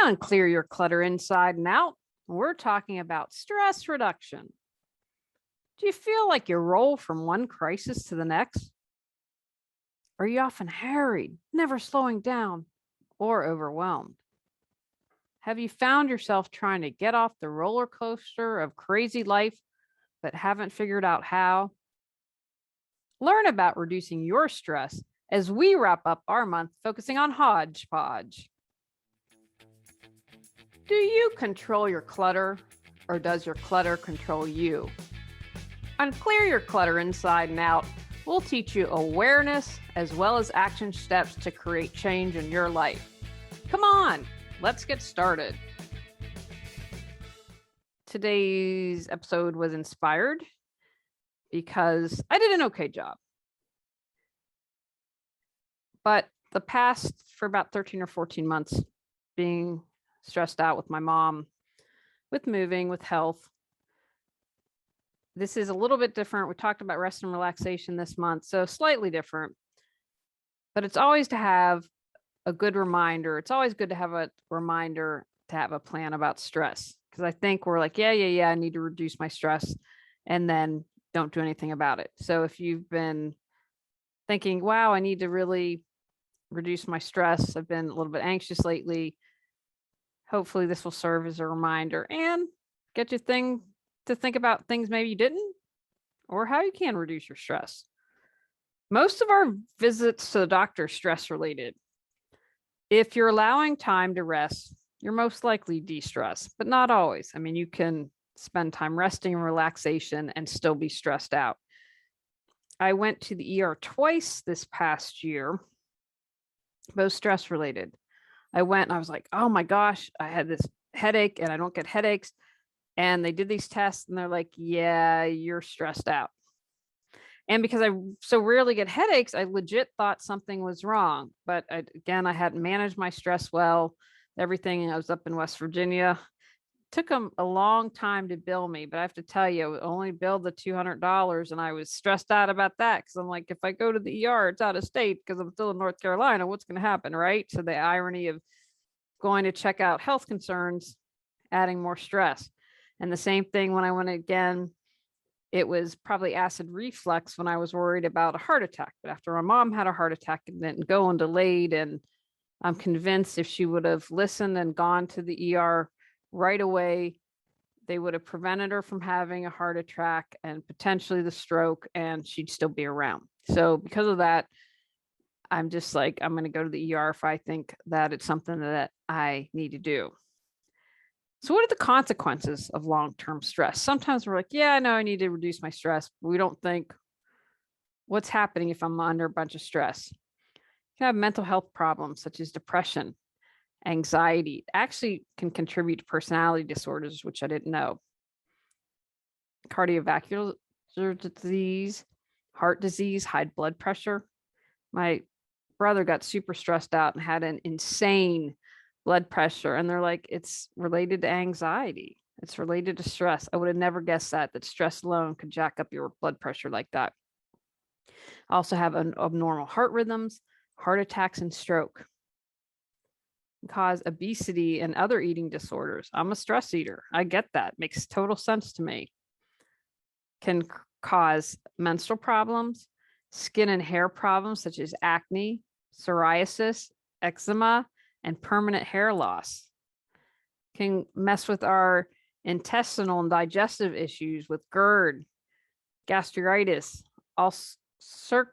on Clear Your Clutter Inside and Out, we're talking about stress reduction. Do you feel like you roll from one crisis to the next? Are you often harried, never slowing down, or overwhelmed? Have you found yourself trying to get off the roller coaster of crazy life, but haven't figured out how? Learn about reducing your stress as we wrap up our month focusing on hodgepodge. Do you control your clutter, or does your clutter control you? On Clear Your Clutter Inside and Out, we'll teach you awareness as well as action steps to create change in your life. Come on, let's get started. Today's episode was inspired because I did an okay job. But the past, for about 13 or 14 months, being stressed out with my mom, with moving, with health. This is a little bit different. We talked about rest and relaxation this month, so slightly different. But it's always to have a good reminder. It's always good to have a reminder to have a plan about stress. Because I think we're like, yeah, I need to reduce my stress, and then don't do anything about it. So if you've been thinking, wow, I need to really reduce my stress, I've been a little bit anxious lately, hopefully this will serve as a reminder and get you to think about things maybe you didn't, or how you can reduce your stress. Most of our visits to the doctor are stress related. If you're allowing time to rest, you're most likely de-stress, but not always. I mean, you can spend time resting and relaxation and still be stressed out. I went to the ER twice this past year, both stress related. I went and I was like, oh my gosh, I had this headache and I don't get headaches. And they did these tests and they're like, yeah, you're stressed out. And because I so rarely get headaches, I legit thought something was wrong. But I hadn't managed my stress well. Everything, I was up in West Virginia. Took them a long time to bill me, but I have to tell you, I only billed the $200, and I was stressed out about that because I'm like, if I go to the ER, it's out of state because I'm still in North Carolina. What's going to happen, right? So the irony of going to check out health concerns, adding more stress. And the same thing when I went again, it was probably acid reflux when I was worried about a heart attack. But after my mom had a heart attack and didn't go and delayed, and I'm convinced if she would have listened and gone to the ER right away, they would have prevented her from having a heart attack and potentially the stroke, and she'd still be around. So because of that, I'm just like, I'm going to go to the ER if I think that it's something that I need to do. So what are the consequences of long-term stress? Sometimes we're like, yeah, I know I need to reduce my stress, but we don't think what's happening if I'm under a bunch of stress. You can have mental health problems such as depression, anxiety, actually can contribute to personality disorders, which I didn't know. Cardiovascular disease, heart disease, high blood pressure. My brother got super stressed out and had an insane blood pressure. And they're like, it's related to anxiety. It's related to stress. I would have never guessed that stress alone could jack up your blood pressure like that. I also have abnormal heart rhythms, heart attacks, and stroke. Cause obesity and other eating disorders. I'm a stress eater. I get that. Makes total sense to me. Can cause menstrual problems, skin and hair problems such as acne, psoriasis, eczema, and permanent hair loss. Can mess with our intestinal and digestive issues with GERD, gastritis, ulcerative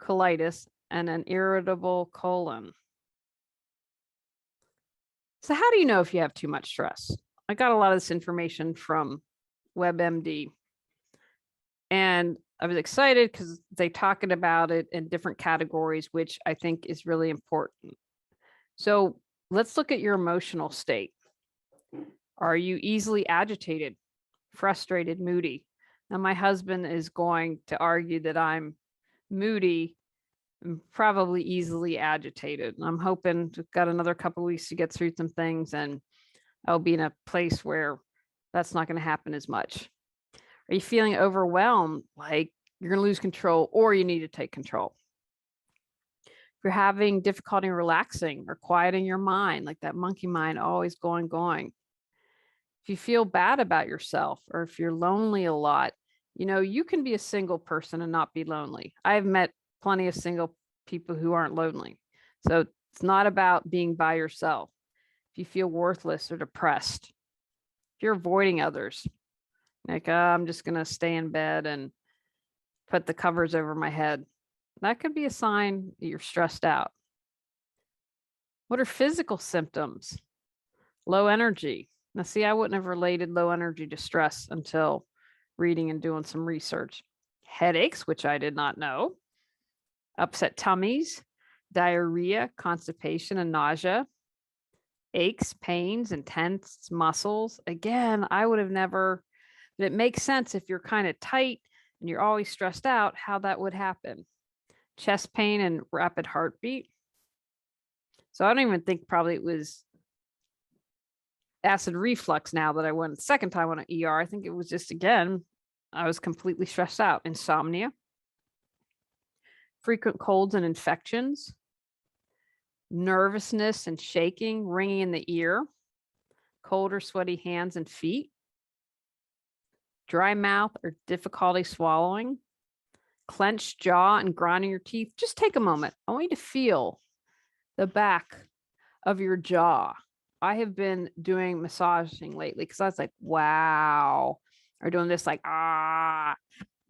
colitis, and an irritable colon. So how do you know if you have too much stress? I got a lot of this information from WebMD. And I was excited because they talking about it in different categories, which I think is really important. So let's look at your emotional state. Are you easily agitated, frustrated, moody? Now, my husband is going to argue that I'm moody, probably easily agitated. I'm hoping we've got another couple of weeks to get through some things, and I'll be in a place where that's not going to happen as much. Are you feeling overwhelmed, like you're going to lose control, or you need to take control? If you're having difficulty relaxing or quieting your mind, like that monkey mind always going. If you feel bad about yourself or if you're lonely a lot, you can be a single person and not be lonely. I've met plenty of single people who aren't lonely. So it's not about being by yourself. If you feel worthless or depressed, if you're avoiding others, like, I'm just going to stay in bed and put the covers over my head, that could be a sign that you're stressed out. What are physical symptoms? Low energy. Now, see, I wouldn't have related low energy to stress until reading and doing some research. Headaches, which I did not know. Upset tummies, diarrhea, constipation, and nausea. Aches, pains, and tense muscles. Again, I would have never, but it makes sense if you're kind of tight and you're always stressed out, how that would happen. Chest pain and rapid heartbeat. So I don't even think probably it was acid reflux now that I went the second time on an ER. I think it was just, again, I was completely stressed out. Insomnia, frequent colds and infections, nervousness and shaking, ringing in the ear, cold or sweaty hands and feet, dry mouth or difficulty swallowing, clenched jaw and grinding your teeth. Just take a moment. I want you to feel the back of your jaw. I have been doing massaging lately because I was like, wow, or doing this like,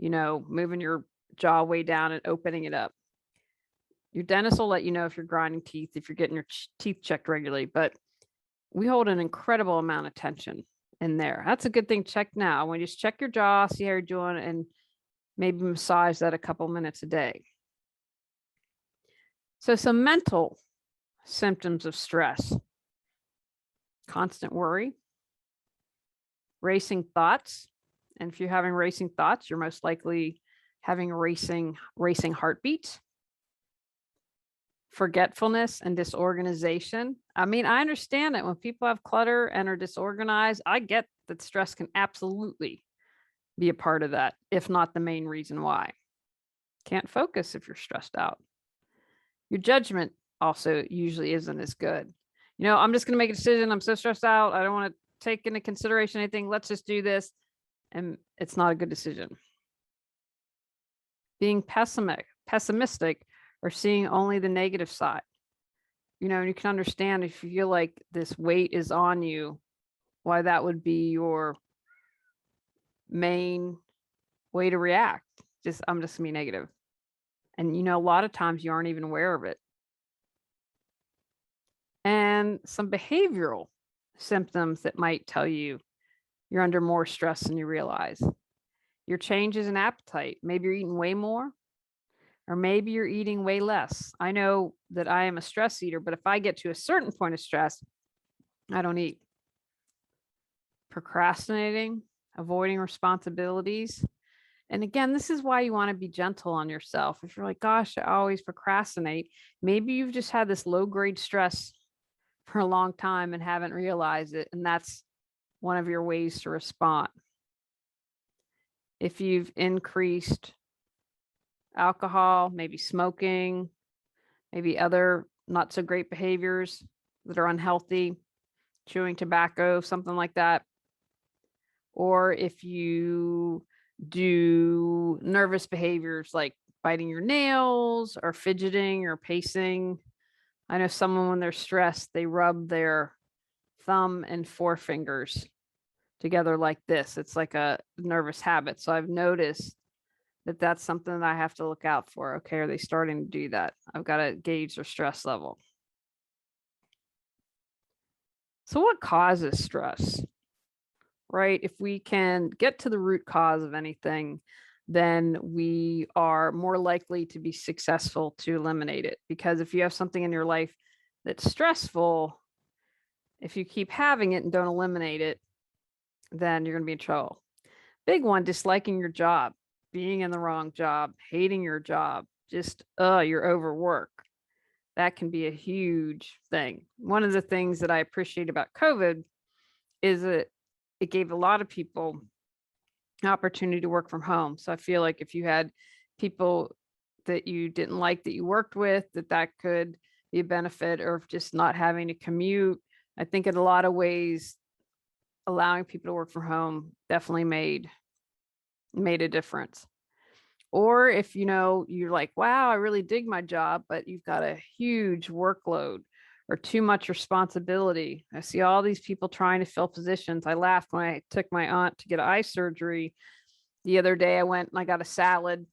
moving your jaw way down and opening it up. Your dentist will let you know if you're grinding teeth, if you're getting your teeth checked regularly, but we hold an incredible amount of tension in there. That's a good thing. Check now. When you just check your jaw, see how you're doing, and maybe massage that a couple minutes a day. So some mental symptoms of stress: constant worry, racing thoughts. And if you're having racing thoughts, you're most likely having racing heartbeats, forgetfulness and disorganization. I mean, I understand that when people have clutter and are disorganized, I get that stress can absolutely be a part of that, if not the main reason why. Can't focus if you're stressed out. Your judgment also usually isn't as good. I'm just going to make a decision. I'm so stressed out. I don't want to take into consideration anything. Let's just do this. And it's not a good decision. Being pessimistic or seeing only the negative side. And you can understand if you feel like this weight is on you, why that would be your main way to react. I'm just gonna be negative. And a lot of times you aren't even aware of it. And some behavioral symptoms that might tell you you're under more stress than you realize. Your changes in appetite. Maybe you're eating way more, or maybe you're eating way less. I know that I am a stress eater, but if I get to a certain point of stress, I don't eat. Procrastinating, avoiding responsibilities. And again, this is why you want to be gentle on yourself. If you're like, gosh, I always procrastinate, maybe you've just had this low grade stress for a long time and haven't realized it. And that's one of your ways to respond. If you've increased alcohol, maybe smoking, maybe other not so great behaviors that are unhealthy, chewing tobacco, something like that. Or if you do nervous behaviors like biting your nails or fidgeting or pacing. I know someone, when they're stressed, they rub their thumb and forefingers together like this. It's like a nervous habit. So I've noticed that that's something that I have to look out for. Okay, are they starting to do that? I've got to gauge their stress level. So what causes stress? Right? If we can get to the root cause of anything, then we are more likely to be successful to eliminate it. Because if you have something in your life that's stressful, if you keep having it and don't eliminate it, then you're going to be in trouble. Big one: disliking your job, being in the wrong job, hating your job, just, you're overworked. That can be a huge thing. One of the things that I appreciate about COVID is that it gave a lot of people an opportunity to work from home. So I feel like if you had people that you didn't like that you worked with, that could be a benefit, or just not having to commute. I think in a lot of ways, allowing people to work from home definitely made a difference. Or if you're like, wow, I really dig my job, but you've got a huge workload or too much responsibility. I see all these people trying to fill positions. I laughed when I took my aunt to get eye surgery the other day. I went and I got a salad,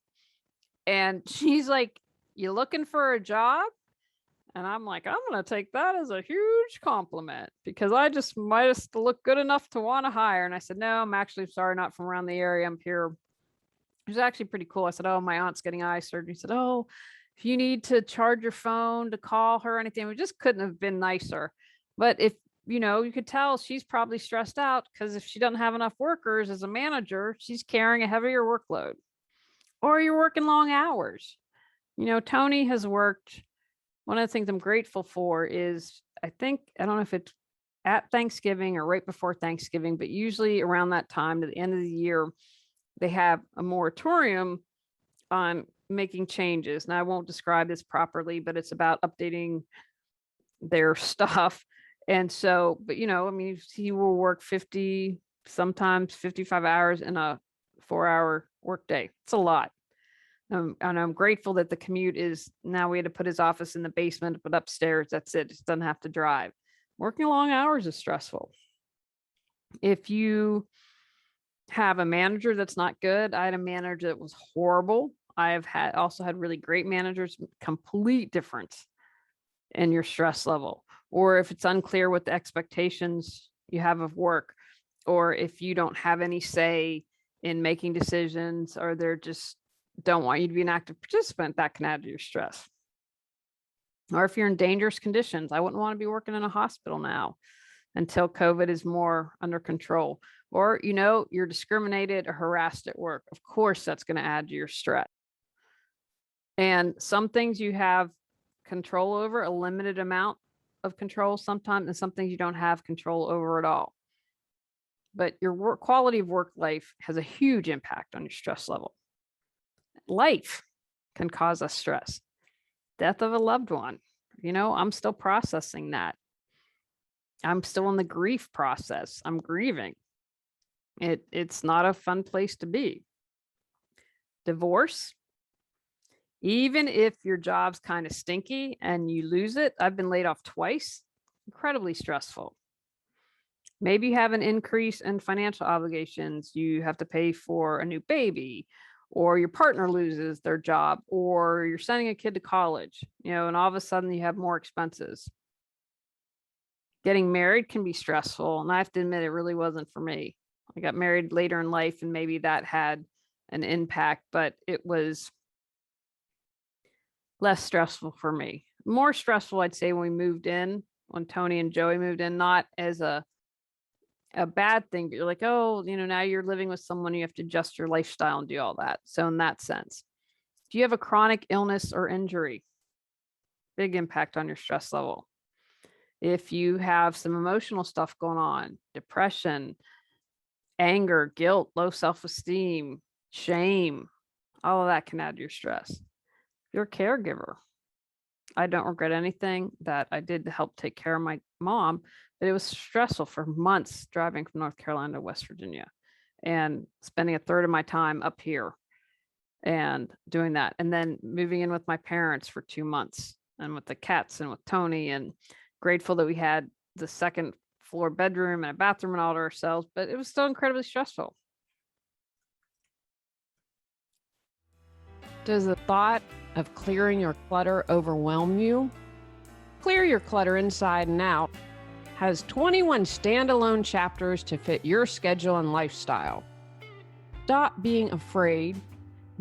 and she's like, "You looking for a job?" And I'm like, I'm going to take that as a huge compliment, because I just might look good enough to want to hire. And I said, no, I'm actually sorry, not from around the area. I'm here. It was actually pretty cool. I said, oh, my aunt's getting eye surgery. He said, oh, if you need to charge your phone to call her or anything, we just couldn't have been nicer. But if, you could tell she's probably stressed out, because if she doesn't have enough workers as a manager, she's carrying a heavier workload, or you're working long hours. Tony has worked. One of the things I'm grateful for is, I don't know if it's at Thanksgiving or right before Thanksgiving, but usually around that time to the end of the year, they have a moratorium on making changes. Now, I won't describe this properly, but it's about updating their stuff. And so, but he will work 50, sometimes 55 hours in a 4-hour workday. It's a lot. And I'm grateful that the commute is, now we had to put his office in the basement, but upstairs, that's it. It doesn't have to drive. Working long hours is stressful. If you have a manager that's not good, I had a manager that was horrible. I have also had really great managers. Complete difference in your stress level, or if it's unclear what the expectations you have of work, or if you don't have any say in making decisions, or they're just don't want you to be an active participant, that can add to your stress. Or if you're in dangerous conditions, I wouldn't want to be working in a hospital now until COVID is more under control. Or, you're discriminated or harassed at work. Of course, that's going to add to your stress. And some things you have control over, a limited amount of control sometimes, and some things you don't have control over at all. But your quality of work life has a huge impact on your stress level. Life can cause us stress. Death of a loved one. I'm still processing that. I'm still in the grief process. I'm grieving. It's not a fun place to be. Divorce. Even if your job's kind of stinky and you lose it, I've been laid off twice. Incredibly stressful. Maybe you have an increase in financial obligations. You have to pay for a new baby, or your partner loses their job, or you're sending a kid to college, and all of a sudden you have more expenses. Getting married can be stressful. And I have to admit, it really wasn't for me. I got married later in life, and maybe that had an impact, but it was less stressful for me. More stressful, I'd say, when Tony and Joey moved in, not as a bad thing, but you're like, oh, now you're living with someone, you have to adjust your lifestyle and do all that. So in that sense, if you have a chronic illness or injury, big impact on your stress level. If you have some emotional stuff going on, depression, anger, guilt, low self-esteem, shame, all of that can add to your stress. If you're a caregiver, I don't regret anything that I did to help take care of my mom, but it was stressful for months driving from North Carolina to West Virginia and spending a third of my time up here and doing that. And then moving in with my parents for 2 months, and with the cats and with Tony, and grateful that we had the second floor bedroom and a bathroom and all to ourselves, but it was still incredibly stressful. Does the thought of clearing your clutter overwhelm you? Clear Your Clutter Inside and Out has 21 standalone chapters to fit your schedule and lifestyle. Stop being afraid,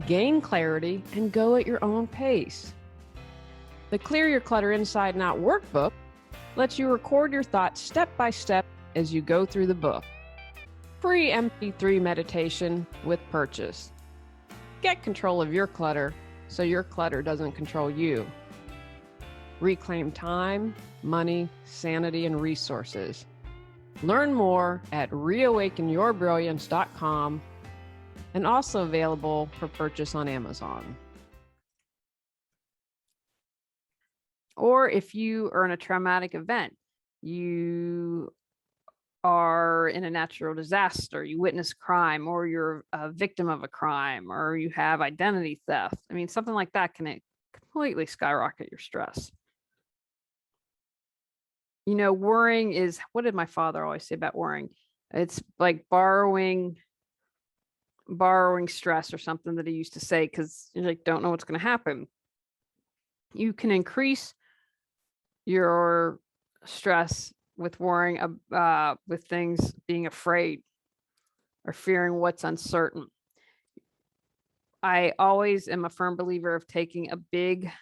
gain clarity, and go at your own pace. The Clear Your Clutter Inside and Out workbook lets you record your thoughts step by step as you go through the book. Free MP3 meditation with purchase. Get control of your clutter so your clutter doesn't control you. Reclaim time, money, sanity, and resources. Learn more at reawakenyourbrilliance.com, and also available for purchase on Amazon. Or if you are in a traumatic event, you are in a natural disaster, you witness crime, or you're a victim of a crime, or you have identity theft. I mean, something like that can completely skyrocket your stress. Worrying is, what did my father always say about worrying? It's like borrowing stress or something that he used to say, because you don't know what's going to happen. You can increase your stress with worrying with things, being afraid or fearing what's uncertain. I always am a firm believer of taking a big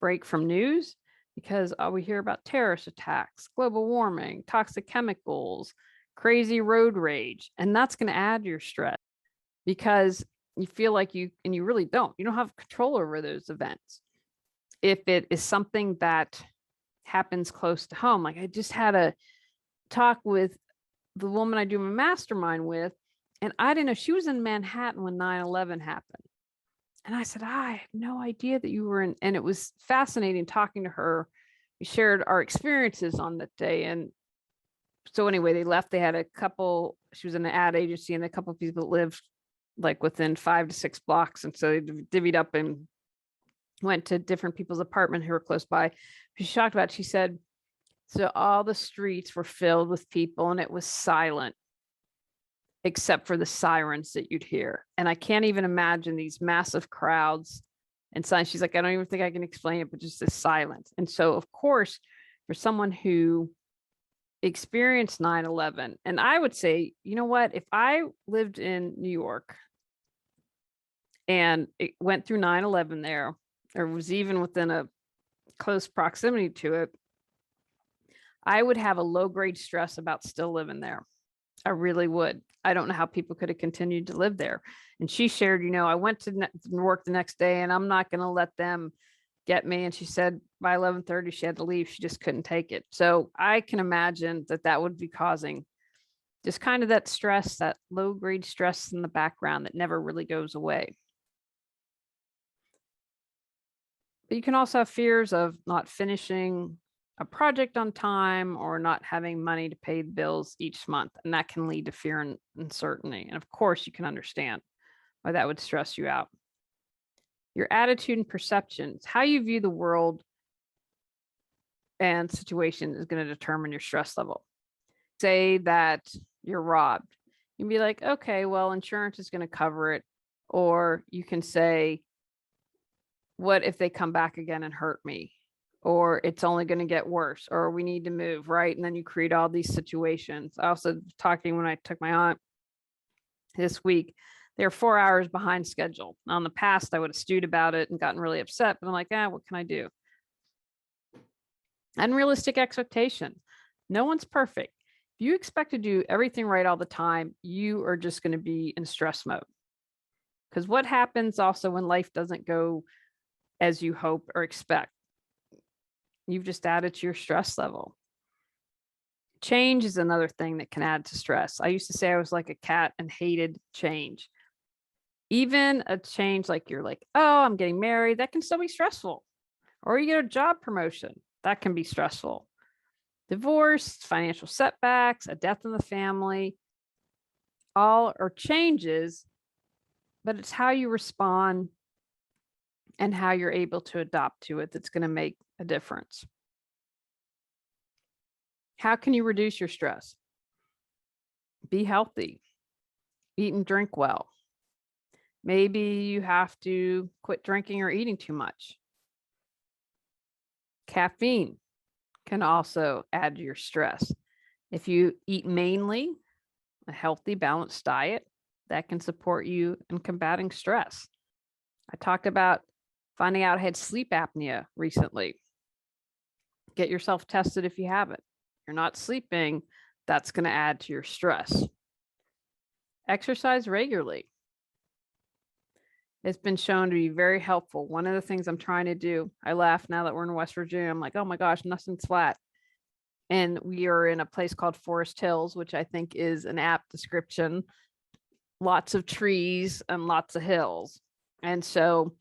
break from news, because we hear about terrorist attacks, global warming, toxic chemicals, crazy road rage, and that's going to add to your stress, because you feel like you really don't have control over those events. If it is something that happens close to home, like I just had a talk with the woman I do my mastermind with, and I didn't know she was in Manhattan when 9/11 happened. And I said, I had no idea that you were in. And it was fascinating talking to her. We shared our experiences on that day. And so anyway, they left. They had a couple, she was in an ad agency, and a couple of people that lived like within 5 to 6 blocks. And so they divvied up and went to different people's apartment who were close by. She was shocked about it. She said, so all the streets were filled with people, and it was silent except for the sirens that you'd hear. And I can't even imagine these massive crowds and signs. She's like, I don't even think I can explain it, but just the silence. And so, of course, for someone who experienced 9/11, and I would say, you know what, if I lived in New York and it went through 9/11 there, or was even within a close proximity to it, I would have a low grade stress about still living there. I really would. I don't know how people could have continued to live there. And she shared, I went to work the next day, and I'm not going to let them get me. And she said by 11:30 she had to leave. She just couldn't take it. So I can imagine that would be causing just kind of that stress, that low grade stress in the background that never really goes away. But you can also have fears of not finishing a project on time, or not having money to pay the bills each month. And that can lead to fear and uncertainty. And of course, you can understand why that would stress you out. Your attitude and perceptions, how you view the world and situation, is going to determine your stress level. Say that you're robbed. You can be like, okay, well, insurance is going to cover it. Or you can say, what if they come back again and hurt me? Or it's only going to get worse, or we need to move, right? And then you create all these situations. I also talking when I took my aunt this week, they're 4 hours behind schedule. Now, in the past, I would have stewed about it and gotten really upset, but I'm like, what can I do? Unrealistic expectation. No one's perfect. If you expect to do everything right all the time, you are just going to be in stress mode. Because what happens also when life doesn't go as you hope or expect? You've just added to your stress level. Change is another thing that can add to stress. I used to say I was like a cat and hated change. Even a change like you're like, oh, I'm getting married, that can still be stressful. Or you get a job promotion, that can be stressful. Divorce, financial setbacks, a death in the family, all are changes, but it's how you respond and how you're able to adapt to it that's going to make a difference. How can you reduce your stress? Be healthy, eat and drink well. Maybe you have to quit drinking or eating too much. Caffeine can also add to your stress. If you eat mainly a healthy, balanced diet, that can support you in combating stress. I talked about finding out I had sleep apnea recently. Get yourself tested if you have it. If you're not sleeping, that's going to add to your stress. Exercise regularly. It's been shown to be very helpful. One of the things I'm trying to do, I laugh now that we're in West Virginia. I'm like, oh my gosh, nothing's flat. And we are in a place called Forest Hills, which I think is an apt description. Lots of trees and lots of hills. And so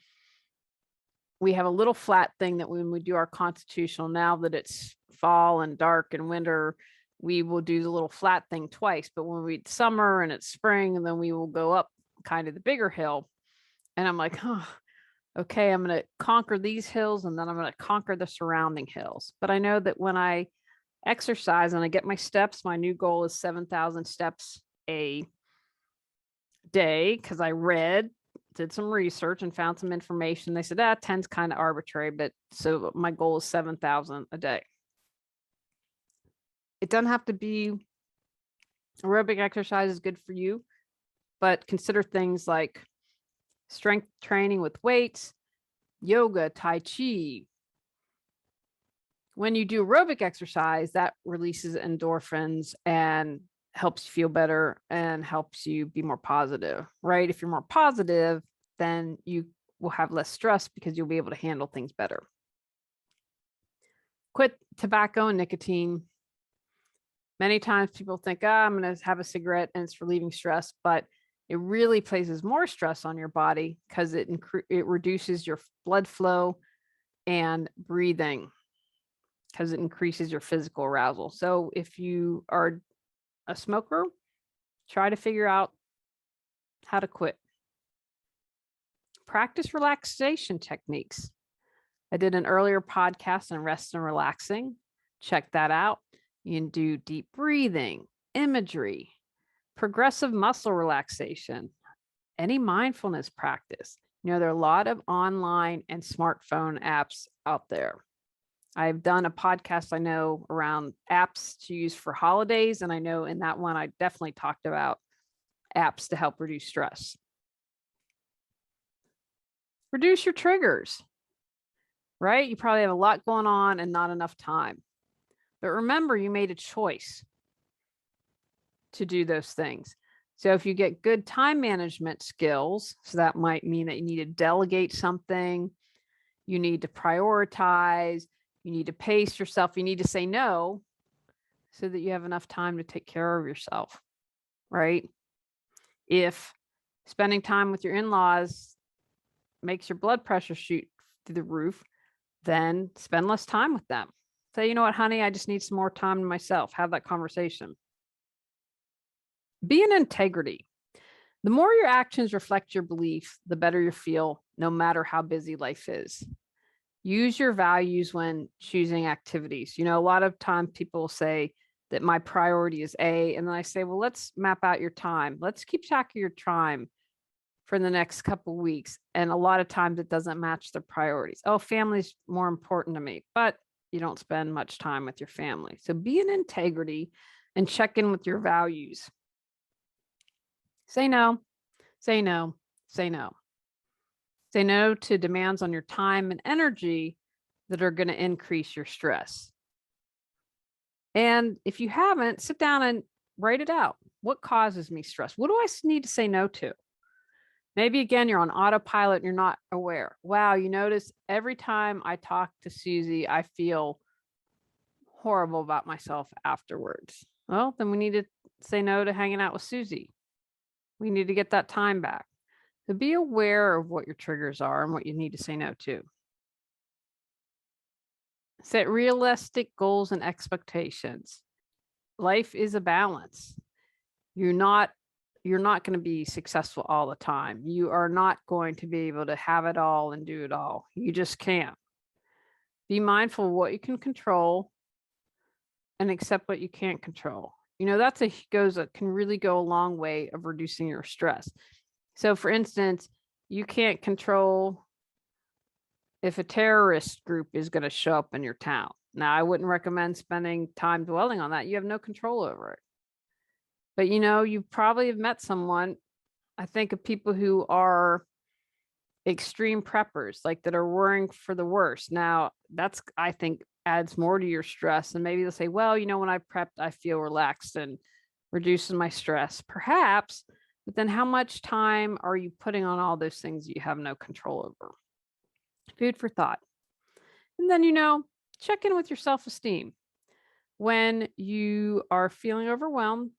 we have a little flat thing that when we do our constitutional, now that it's fall and dark and winter, we will do the little flat thing twice. But when it's summer and it's spring, and then we will go up kind of the bigger hill. And I'm like, oh, okay, I'm going to conquer these hills, and then I'm going to conquer the surrounding hills. But I know that when I exercise and I get my steps, my new goal is 7,000 steps a day, because I did some research and found some information. They said, 10's kind of arbitrary, but so my goal is 7,000 a day. It doesn't have to be aerobic exercise is good for you, but consider things like strength training with weights, yoga, tai chi. When you do aerobic exercise, that releases endorphins and helps you feel better and helps you be more positive, right? If you're more positive, then you will have less stress because you'll be able to handle things better. Quit tobacco and nicotine. Many times people think, I'm going to have a cigarette and it's relieving stress, but it really places more stress on your body because it reduces your blood flow and breathing, because it increases your physical arousal. So if you are a smoker, try to figure out how to quit. Practice relaxation techniques. I did an earlier podcast on rest and relaxing. Check that out. You can do deep breathing, imagery, progressive muscle relaxation, any mindfulness practice. There are a lot of online and smartphone apps out there. I've done a podcast, I know, around apps to use for holidays. And I know in that one, I definitely talked about apps to help reduce stress. Reduce your triggers, right? You probably have a lot going on and not enough time. But remember, you made a choice to do those things. So if you get good time management skills, so that might mean that you need to delegate something, you need to prioritize, you need to pace yourself, you need to say no so that you have enough time to take care of yourself, right? If spending time with your in-laws makes your blood pressure shoot through the roof, then spend less time with them. Say, you know what, honey, I just need some more time to myself. Have that conversation. Be in integrity. The more your actions reflect your belief, the better you feel, no matter how busy life is. Use your values when choosing activities. A lot of times people say that my priority is A, and then I say, well, let's map out your time. Let's keep track of your time for the next couple of weeks. And a lot of times it doesn't match their priorities. Oh, family's more important to me, but you don't spend much time with your family. So be in integrity and check in with your values. Say no, say no, say no. Say no to demands on your time and energy that are going to increase your stress. And if you haven't, sit down and write it out. What causes me stress? What do I need to say no to? Maybe again, you're on autopilot and you're not aware. Wow, you notice every time I talk to Susie, I feel horrible about myself afterwards. Well, then we need to say no to hanging out with Susie. We need to get that time back. So be aware of what your triggers are and what you need to say no to. Set realistic goals and expectations. Life is a balance. You're not going to be successful all the time. You are not going to be able to have it all and do it all. You just can't. Be mindful of what you can control and accept what you can't control. That can really go a long way of reducing your stress. So for instance, you can't control if a terrorist group is going to show up in your town. Now, I wouldn't recommend spending time dwelling on that. You have no control over it. But you probably have met someone. I think of people who are extreme preppers, like that are worrying for the worst. Now, that's, I think, adds more to your stress. And maybe they'll say, well, when I prepped, I feel relaxed and reduces my stress. Perhaps, but then how much time are you putting on all those things that you have no control over? Food for thought. And then, check in with your self-esteem. When you are feeling overwhelmed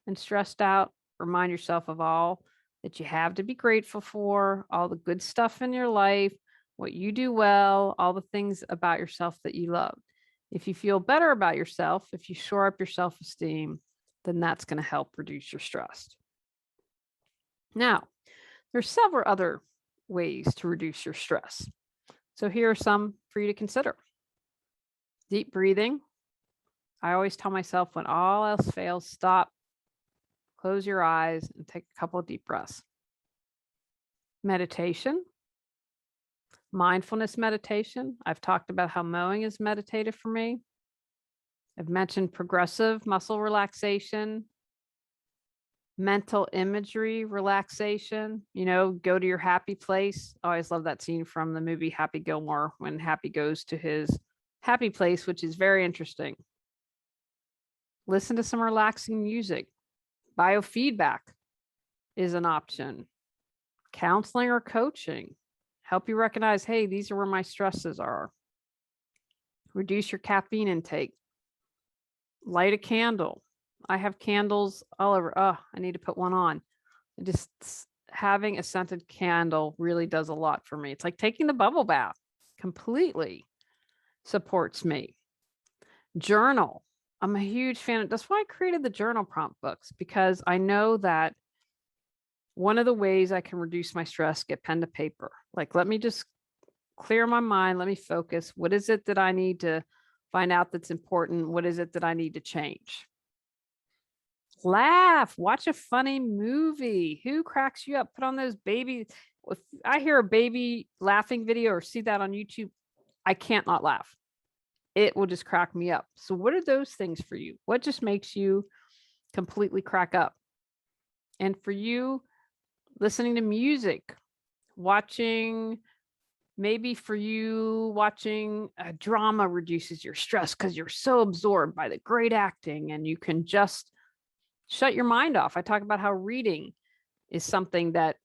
and stressed out, remind yourself of all that you have to be grateful for, all the good stuff in your life, what you do well, all the things about yourself that you love. If you feel better about yourself, if you shore up your self-esteem, then that's going to help reduce your stress. Now, there's several other ways to reduce your stress. So here are some for you to consider. Deep breathing. I always tell myself when all else fails, stop, close your eyes, and take a couple of deep breaths. Meditation. Mindfulness meditation. I've talked about how mowing is meditative for me. I've mentioned progressive muscle relaxation, mental imagery relaxation, go to your happy place. I always love that scene from the movie Happy Gilmore when Happy goes to his happy place, which is very interesting. Listen to some relaxing music. Biofeedback is an option. Counseling or coaching. Help you recognize, hey, these are where my stresses are. Reduce your caffeine intake. Light a candle. I have candles all over. Oh, I need to put one on. Just having a scented candle really does a lot for me. It's like taking the bubble bath. Completely supports me. Journal. I'm a huge fan. That's why I created the journal prompt books, because I know that one of the ways I can reduce my stress, get pen to paper. Like, let me just clear my mind. Let me focus. What is it that I need to find out that's important? What is it that I need to change? Laugh. Watch a funny movie. Who cracks you up? Put on those baby. If I hear a baby laughing video or see that on YouTube, I can't not laugh. It will just crack me up. So what are those things for you? What just makes you completely crack up? And for you, listening to music, maybe for you, watching a drama reduces your stress because you're so absorbed by the great acting and you can just shut your mind off. I talk about how reading is something that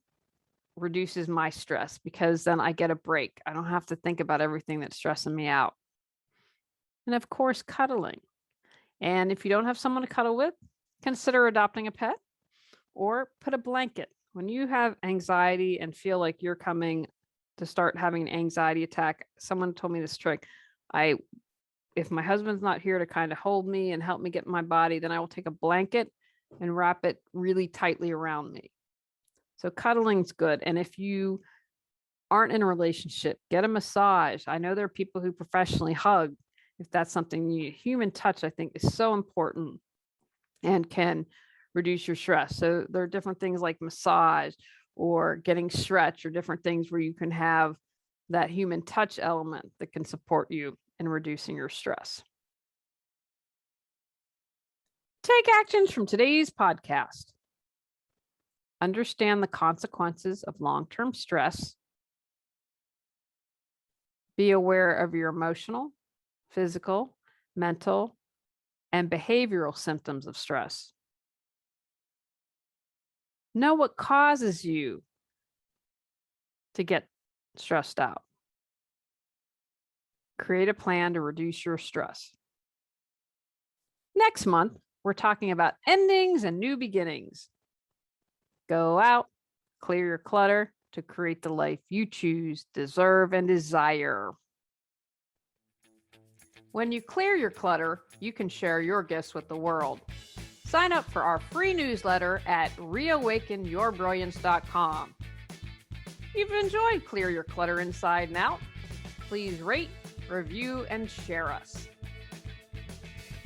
reduces my stress because then I get a break. I don't have to think about everything that's stressing me out. And of course, cuddling. And if you don't have someone to cuddle with, consider adopting a pet or put a blanket. When you have anxiety and feel like you're coming to start having an anxiety attack, someone told me this trick. If my husband's not here to kind of hold me and help me get in my body, then I will take a blanket and wrap it really tightly around me. So cuddling's good. And if you aren't in a relationship, get a massage. I know there are people who professionally hug. If that's something you need, human touch, I think, is so important and can reduce your stress. So there are different things like massage or getting stretch or different things where you can have that human touch element that can support you in reducing your stress. Take actions from today's podcast. Understand the consequences of long-term stress. Be aware of your emotional, physical, mental, and behavioral symptoms of stress. Know what causes you to get stressed out. Create a plan to reduce your stress. Next month, we're talking about endings and new beginnings. Go out, clear your clutter to create the life you choose, deserve, and desire. When you clear your clutter, you can share your gifts with the world. Sign up for our free newsletter at reawakenyourbrilliance.com. If you've enjoyed Clear Your Clutter Inside and Out, please rate, review, and share us.